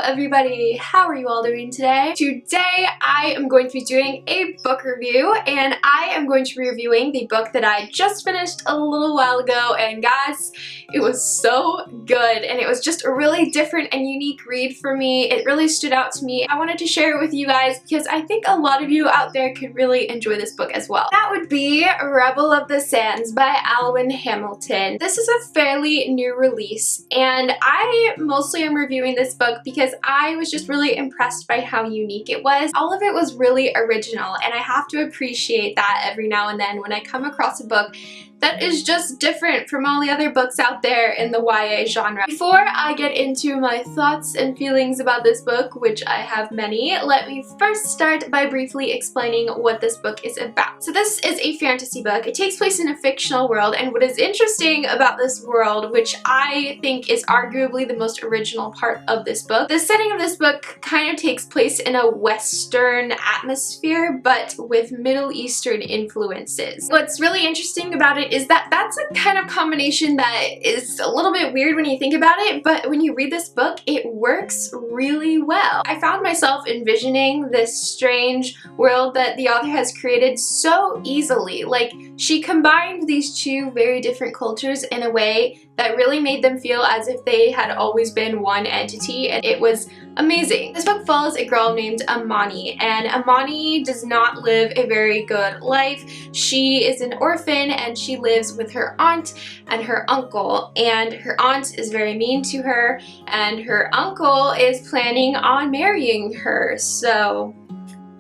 everybody, how are you all doing today? Today I am going to be doing a book review, and I am going to be reviewing the book that I just finished a little while ago, and guys, it was so good and it was just a really different and unique read for me. It really stood out to me. I wanted to share it with you guys because I think a lot of you out there could really enjoy this book as well. That would be Rebel of the Sands by Alwyn Hamilton. This is a fairly new release, and I mostly am reviewing this book because I was just really impressed by how unique it was. All of it was really original, and I have to appreciate that every now and then when I come across a book that is just different from all the other books out there in the YA genre. Before I get into my thoughts and feelings about this book, which I have many, let me first start by briefly explaining what this book is about. So this is a fantasy book. It takes place in a fictional world, and what is interesting about this world, which I think is arguably the most original part of this book, the setting of this book kind of takes place in a Western atmosphere, but with Middle Eastern influences. What's really interesting about it is that that's a kind of combination that is a little bit weird when you think about it, but when you read this book, it works really well. I found myself envisioning this strange world that the author has created so easily. Like, she combined these two very different cultures in a way that really made them feel as if they had always been one entity, and it was amazing. This book follows a girl named Amani, and Amani does not live a very good life. She is an orphan, and she lives with her aunt and her uncle, and her aunt is very mean to her, and her uncle is planning on marrying her, so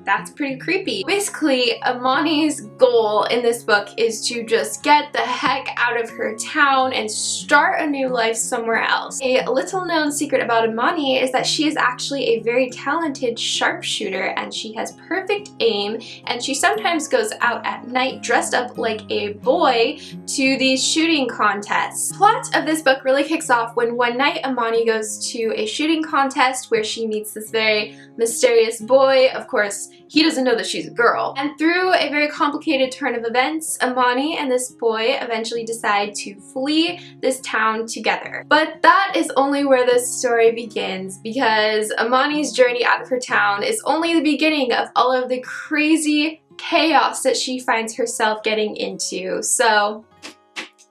that's pretty creepy. Basically, Amani's goal in this book is to just get the heck out of her town and start a new life somewhere else. A little known secret about Amani is that she is actually a very talented sharpshooter, and she has perfect aim, and she sometimes goes out at night dressed up like a boy to these shooting contests. The plot of this book really kicks off when one night Amani goes to a shooting contest where she meets this very mysterious boy. Of course, he doesn't know that she's a girl. And through a very complicated turn of events, Amani and this boy eventually decide to flee this town together. But that is only where this story begins, because Amani's journey out of her town is only the beginning of all of the crazy chaos that she finds herself getting into. So,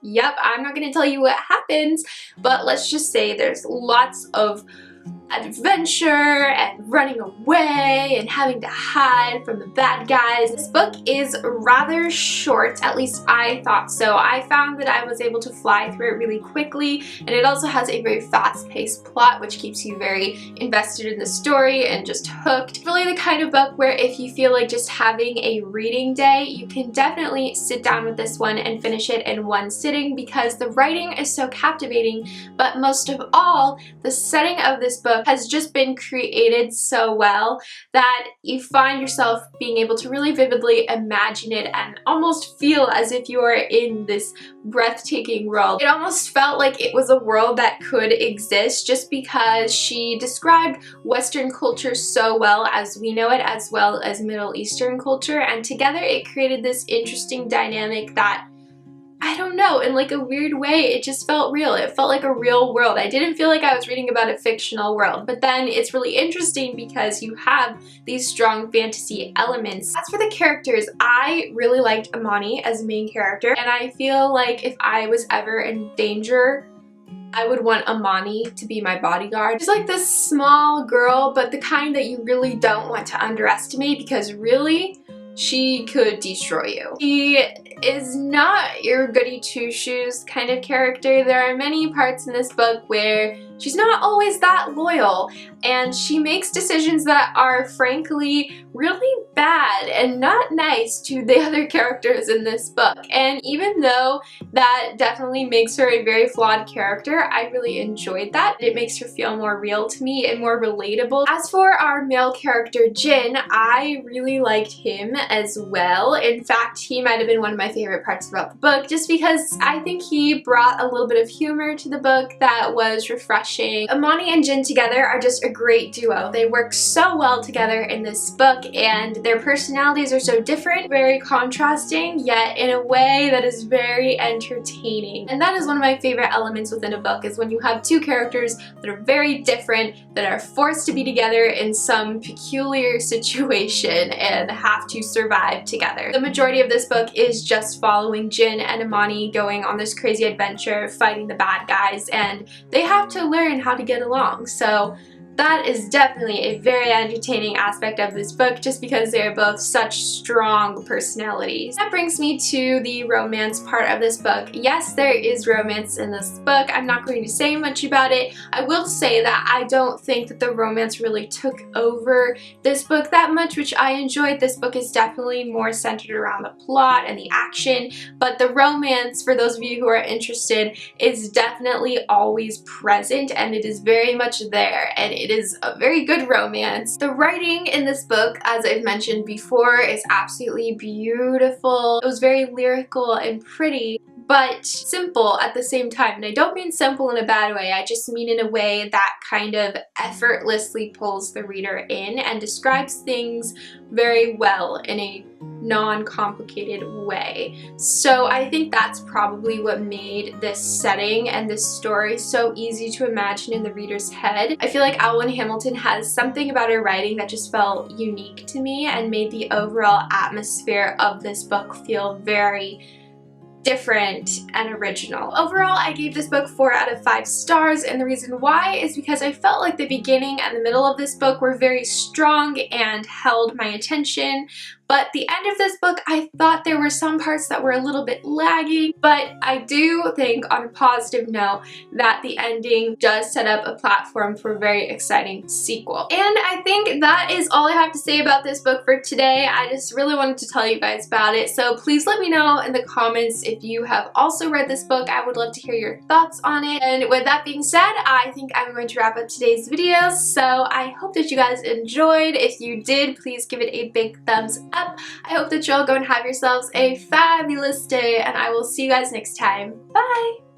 yep, I'm not gonna tell you what happens, but let's just say there's lots of adventure and running away and having to hide from the bad guys. This book is rather short, at least I thought so. I found that I was able to fly through it really quickly, and it also has a very fast-paced plot which keeps you very invested in the story and just hooked. It's really the kind of book where if you feel like just having a reading day, you can definitely sit down with this one and finish it in one sitting, because the writing is so captivating, but most of all, the setting of this book has just been created so well that you find yourself being able to really vividly imagine it and almost feel as if you are in this breathtaking world. It almost felt like it was a world that could exist just because she described Western culture so well as we know it, as well as Middle Eastern culture, and together it created this interesting dynamic that, I don't know, in like a weird way, it just felt real. It felt like a real world. I didn't feel like I was reading about a fictional world, but then it's really interesting because you have these strong fantasy elements. As for the characters, I really liked Amani as a main character, and I feel like if I was ever in danger, I would want Amani to be my bodyguard. She's like this small girl, but the kind that you really don't want to underestimate, because really, she could destroy you. She is not your goody two-shoes kind of character. There are many parts in this book where she's not always that loyal, and she makes decisions that are frankly really bad and not nice to the other characters in this book. And even though that definitely makes her a very flawed character, I really enjoyed that. It makes her feel more real to me and more relatable. As for our male character Jin, I really liked him as well. In fact, he might have been one of my favorite parts about the book, just because I think he brought a little bit of humor to the book that was refreshing refreshing. Amani and Jin together are just a great duo. They work so well together in this book, and their personalities are so different, very contrasting, yet in a way that is very entertaining. And that is one of my favorite elements within a book, is when you have two characters that are very different, that are forced to be together in some peculiar situation and have to survive together. The majority of this book is just following Jin and Amani going on this crazy adventure fighting the bad guys, and they have to learn how to get along. So that is definitely a very entertaining aspect of this book, just because they're both such strong personalities. That brings me to the romance part of this book. Yes, there is romance in this book. I'm not going to say much about it. I will say that I don't think that the romance really took over this book that much, which I enjoyed. This book is definitely more centered around the plot and the action, but the romance, for those of you who are interested, is definitely always present, and it is very much there, and it is a very good romance. The writing in this book, as I've mentioned before, is absolutely beautiful. It was very lyrical and pretty, but simple at the same time. And I don't mean simple in a bad way, I just mean in a way that kind of effortlessly pulls the reader in and describes things very well in a non-complicated way. So I think that's probably what made this setting and this story so easy to imagine in the reader's head. I feel like Elwyn Hamilton has something about her writing that just felt unique to me and made the overall atmosphere of this book feel very different and original. Overall, I gave this book 4 out of 5 stars, and the reason why is because I felt like the beginning and the middle of this book were very strong and held my attention, but the end of this book, I thought there were some parts that were a little bit lagging, but I do think, on a positive note, that the ending does set up a platform for a very exciting sequel. And I think that is all I have to say about this book for today. I just really wanted to tell you guys about it, so please let me know in the comments if you have also read this book. I would love to hear your thoughts on it. And with that being said, I think I'm going to wrap up today's video, so I hope that you guys enjoyed. If you did, please give it a big thumbs up. I hope that you all go and have yourselves a fabulous day, and I will see you guys next time. Bye!